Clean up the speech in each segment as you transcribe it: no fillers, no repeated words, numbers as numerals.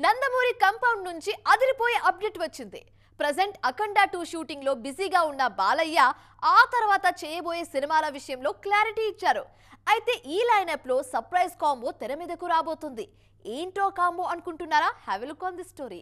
Nandamuri compound నుంచి అదిరిపోయే update వచ్చింది. ప్రెజెంట్ అఖండ 2 షూటింగ్ లో బిజీగా ఉన్న బాలయ్య ఆ తర్వాత చేయబోయే సినిమాల విషయంలో క్లారిటీ ఇచ్చారు. అయితే ఈ లైనప్ లో సర్ప్రైజ్ కాంబో తెర మీదకు రాబోతుంది. ఏంటో కాంబో అనుకుంటున్నారా? Have a look on the story.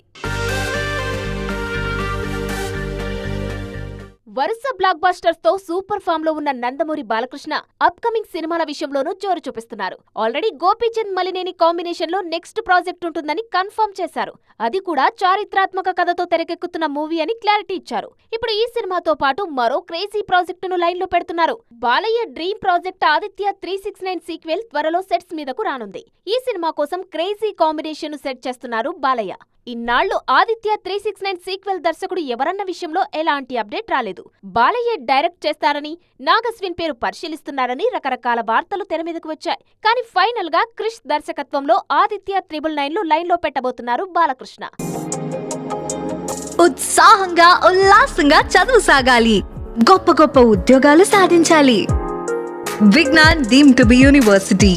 వరుస బ్లాక్ బస్టర్స్ తో సూపర్ ఫామ్ లో ఉన్న నందమూరి బాలకృష్ణ అప్కమింగ్ సినిమాల విషయంలోనూ జోరు చూపిస్తున్నారు. ఆల్రెడీ గోపీచంద్ మలినేని కాంబినేషన్ లో నెక్స్ట్ ప్రాజెక్ట్ ఉంటుందని కన్ఫర్మ్ చేశారు. అది కూడా చారిత్రాత్మక కథతో తెరకెక్కుతున్న మూవీ అని క్లారిటీ ఇచ్చారు. ఇప్పుడు ఈ సినిమాతో పాటు మరో క్రేజీ ప్రాజెక్టును లైన్ లో పెడుతున్నారు. Balayya dream project Aditya 369 sequel త్వరలో సెట్స్ మీదకు రానుంది. ఈ సినిమా కోసం క్రేజీ కాంబినేషన్ సెట్ చేస్తున్నారు బాలయ్య. ఇన్నాళ్లు ఆదిత్య 369 సీక్వెల్ దర్శకుడు ఎవరన్న విషయంలో ఎలాంటి అప్డేట్ రాలేదు. బాలయ్య డైరెక్ట్ చేస్తారని, నాగస్విన్ పేరు పరిశీలిస్తున్నారని రకరకాల వార్తలు తెరమీదకు వచ్చాయి. కానీ ఫైనల్ గా క్రిష్ దర్శకత్వంలో ఆదిత్య 999 లైన్ లో పెట్టబోతున్నారు బాలకృష్ణ. ఉత్సాహంగా ఉల్లాసంగా చదువు సాగాలి, గొప్ప గొప్ప ఉద్యోగాలు సాధించాలి. Vignan deemed to be university.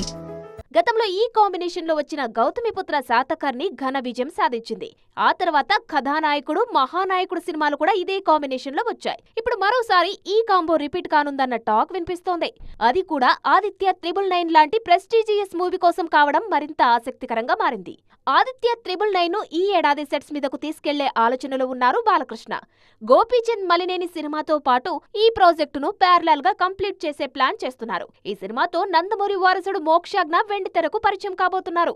గతంలో ఈ కాంబినేషన్ లో వచ్చిన గౌతమిపుత్ర శాతకర్ణి ఘన విజయం సాధించింది. ఆ తర్వాత కథానాయకుడు, మహానాయకుడు సినిమాలు కూడా ఇదే కాంబినేషన్ లో వచ్చాయి. ఇప్పుడు మరోసారి ఈ కాంబో రిపీట్ కానుందన్న టాక్ వినిపిస్తోంది. అది కూడా ఆదిత్య 999 లాంటి ప్రెస్టీజియస్ మూవీ కోసం కావడం మరింత ఆసక్తికరంగా మారింది. ఆదిత్య 999 ను ఈ ఏడాది సెట్స్ మీదకు తీసుకెళ్లే ఆలోచనలో ఉన్నారు బాలకృష్ణ. గోపీచంద్ మలినేని సినిమాతో పాటు ఈ ప్రాజెక్టును ప్యారలల్ గా కంప్లీట్ చేసే ప్లాన్ చేస్తున్నారు. ఈ సినిమాతో నందమూరి వారసుడు మోక్షజ్ఞ వెండితెరకు పరిచయం కాబోతున్నారు.